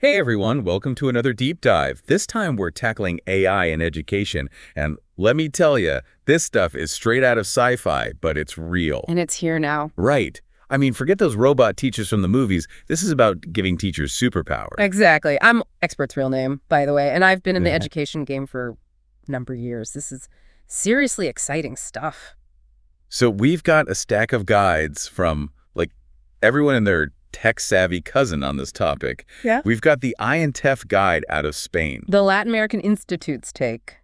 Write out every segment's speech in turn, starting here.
Hey everyone, welcome to another deep dive. This time we're tackling AI in education, and let me tell you, this stuff is straight out of sci-fi, but it's real. And it's here now. Right. I mean, forget those robot teachers from the movies. This is about giving teachers superpowers. Exactly. I'm Expert's real name, by the way, and I've been in the education game for a number of years. This is seriously exciting stuff. So we've got a stack of guides from, like, everyone and their tech-savvy cousin on this topic. Yeah. We've got the INTEF guide out of Spain. The Latin American Institute's take.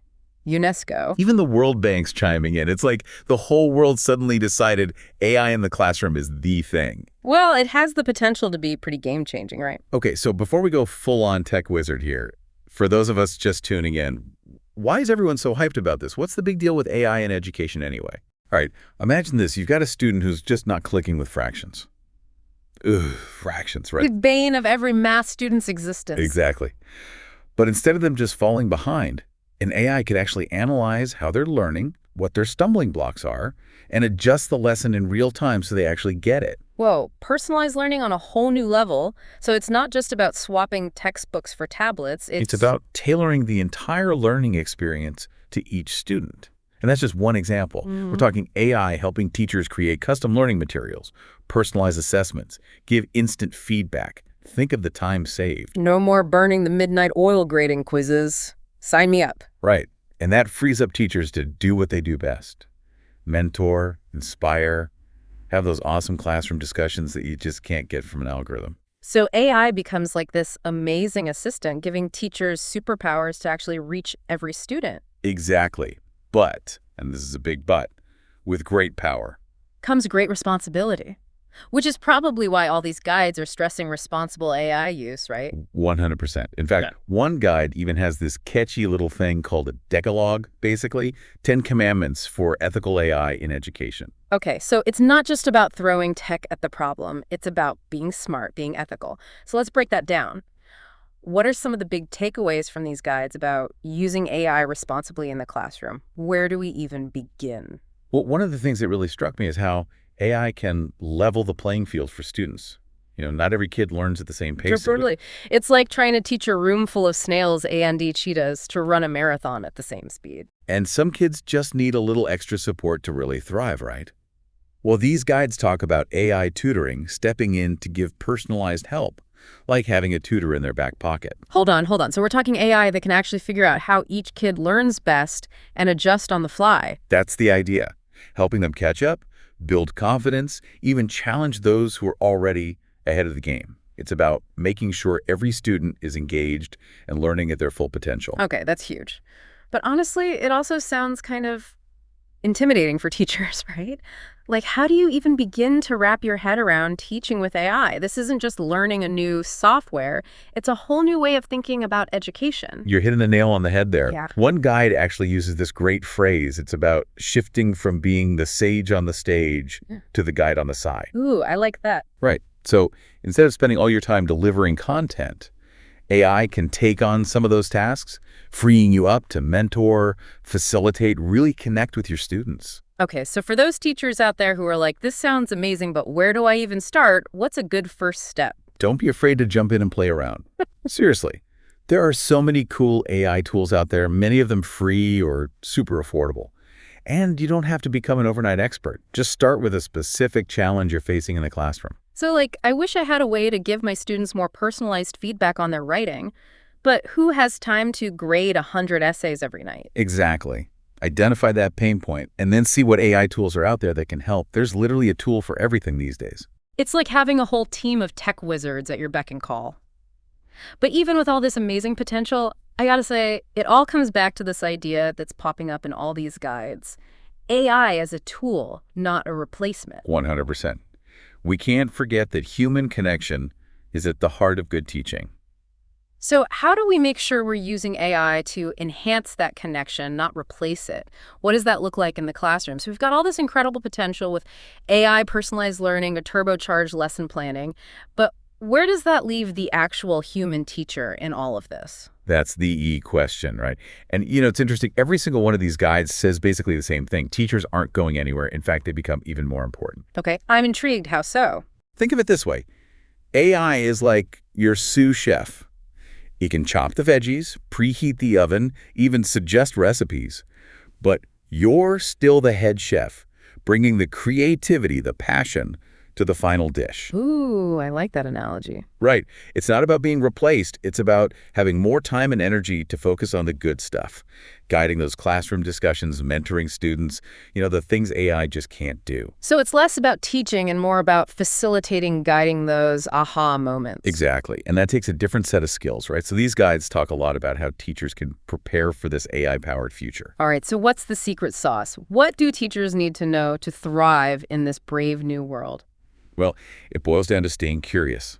UNESCO. Even the World Bank's chiming in. It's like the whole world suddenly decided AI in the classroom is the thing. Well, it has the potential to be pretty game-changing, right? Okay, so before we go full-on tech wizard here, for those of us just tuning in, why is everyone so hyped about this? What's the big deal with AI in education anyway? All right, imagine this. You've got a student who's just not clicking with fractions. Ugh, fractions, right? The bane of every math student's existence. Exactly. But instead of them just falling behind, an AI could actually analyze how they're learning, what their stumbling blocks are, and adjust the lesson in real time so they actually get it. Whoa, personalized learning on a whole new level. So it's not just about swapping textbooks for tablets. It's about tailoring the entire learning experience to each student. And that's just one example. We're talking AI helping teachers create custom learning materials, personalize assessments, give instant feedback. Think of the time saved. No more burning the midnight oil grading quizzes. Sign me up. Right. And that frees up teachers to do what they do best. Mentor, inspire, have those awesome classroom discussions that you just can't get from an algorithm. So AI becomes like this amazing assistant, giving teachers superpowers to actually reach every student. Exactly. But, and this is a big but, with great power comes great responsibility, which is probably why all these guides are stressing responsible AI use, right? 100%. In fact, one guide even has this catchy little thing called a Decalogue, basically, 10 commandments for ethical AI in education. Okay, so it's not just about throwing tech at the problem. It's about being smart, being ethical. So let's break that down. What are some of the big takeaways from these guides about using AI responsibly in the classroom? Where do we even begin? Well, one of the things that really struck me is how AI can level the playing field for students. You know, not every kid learns at the same pace. Totally. It's like trying to teach a room full of snails and cheetahs to run a marathon at the same speed. And some kids just need a little extra support to really thrive, right? Well, these guides talk about AI tutoring stepping in to give personalized help, like having a tutor in their back pocket. Hold on. So we're talking AI that can actually figure out how each kid learns best and adjust on the fly. That's the idea. Helping them catch up, build confidence, even challenge those who are already ahead of the game. It's about making sure every student is engaged and learning at their full potential. Okay, that's huge. But honestly, it also sounds kind of intimidating for teachers, right? Like, how do you even begin to wrap your head around teaching with AI? This isn't just learning a new software. It's a whole new way of thinking about education. You're hitting the nail on the head there. Yeah. One guide actually uses this great phrase. It's about shifting from being the sage on the stage to the guide on the side. Ooh, I like that. Right. So instead of spending all your time delivering content, AI can take on some of those tasks, freeing you up to mentor, facilitate, really connect with your students. Okay, so for those teachers out there who are like, this sounds amazing, but where do I even start? What's a good first step? Don't be afraid to jump in and play around. Seriously, there are so many cool AI tools out there, many of them free or super affordable. And you don't have to become an overnight expert. Just start with a specific challenge you're facing in the classroom. So, like, I wish I had a way to give my students more personalized feedback on their writing, but who has time to grade 100 essays every night? Exactly. Identify that pain point and then see what AI tools are out there that can help. There's literally a tool for everything these days. It's like having a whole team of tech wizards at your beck and call. But even with all this amazing potential, I gotta say, it all comes back to this idea that's popping up in all these guides. AI as a tool, not a replacement. 100%. We can't forget that human connection is at the heart of good teaching. So how do we make sure we're using AI to enhance that connection, not replace it? What does that look like in the classroom? So we've got all this incredible potential with AI personalized learning, a turbocharged lesson planning, but where does that leave the actual human teacher in all of this? That's the E question, right? And, you know, it's interesting. Every single one of these guides says basically the same thing. Teachers aren't going anywhere. In fact, they become even more important. Okay, I'm intrigued. How so? Think of it this way. AI is like your sous chef. It can chop the veggies, preheat the oven, even suggest recipes. But you're still the head chef, bringing the creativity, the passion, to the final dish. Ooh, I like that analogy. Right. It's not about being replaced. It's about having more time and energy to focus on the good stuff, guiding those classroom discussions, mentoring students, the things AI just can't do. So it's less about teaching and more about facilitating, guiding those aha moments. Exactly. And that takes a different set of skills, right? So these guides talk a lot about how teachers can prepare for this AI-powered future. All right, so what's the secret sauce? What do teachers need to know to thrive in this brave new world? Well, it boils down to staying curious.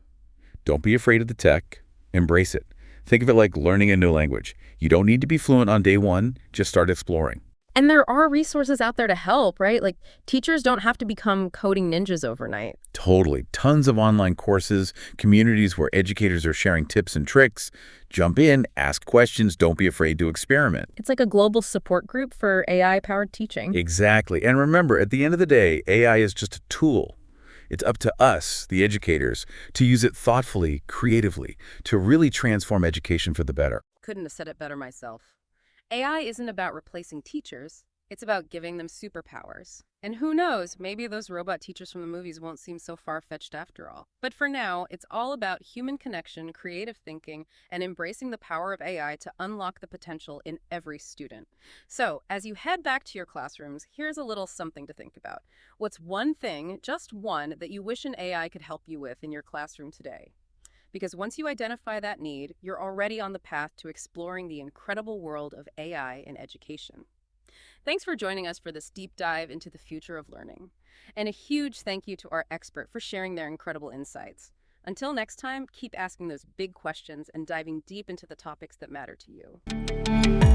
Don't be afraid of the tech. Embrace it. Think of it like learning a new language. You don't need to be fluent on day one. Just start exploring. And there are resources out there to help, right? Like teachers don't have to become coding ninjas overnight. Totally. Tons of online courses, communities where educators are sharing tips and tricks. Jump in, ask questions, don't be afraid to experiment. It's like a global support group for AI-powered teaching. Exactly. And remember, at the end of the day, AI is just a tool. It's up to us, the educators, to use it thoughtfully, creatively, to really transform education for the better. Couldn't have said it better myself. AI isn't about replacing teachers. It's about giving them superpowers. And who knows, maybe those robot teachers from the movies won't seem so far-fetched after all. But for now, it's all about human connection, creative thinking, and embracing the power of AI to unlock the potential in every student. So, as you head back to your classrooms, here's a little something to think about. What's one thing, just one, that you wish an AI could help you with in your classroom today? Because once you identify that need, you're already on the path to exploring the incredible world of AI in education. Thanks for joining us for this deep dive into the future of learning. And a huge thank you to our expert for sharing their incredible insights. Until next time, keep asking those big questions and diving deep into the topics that matter to you.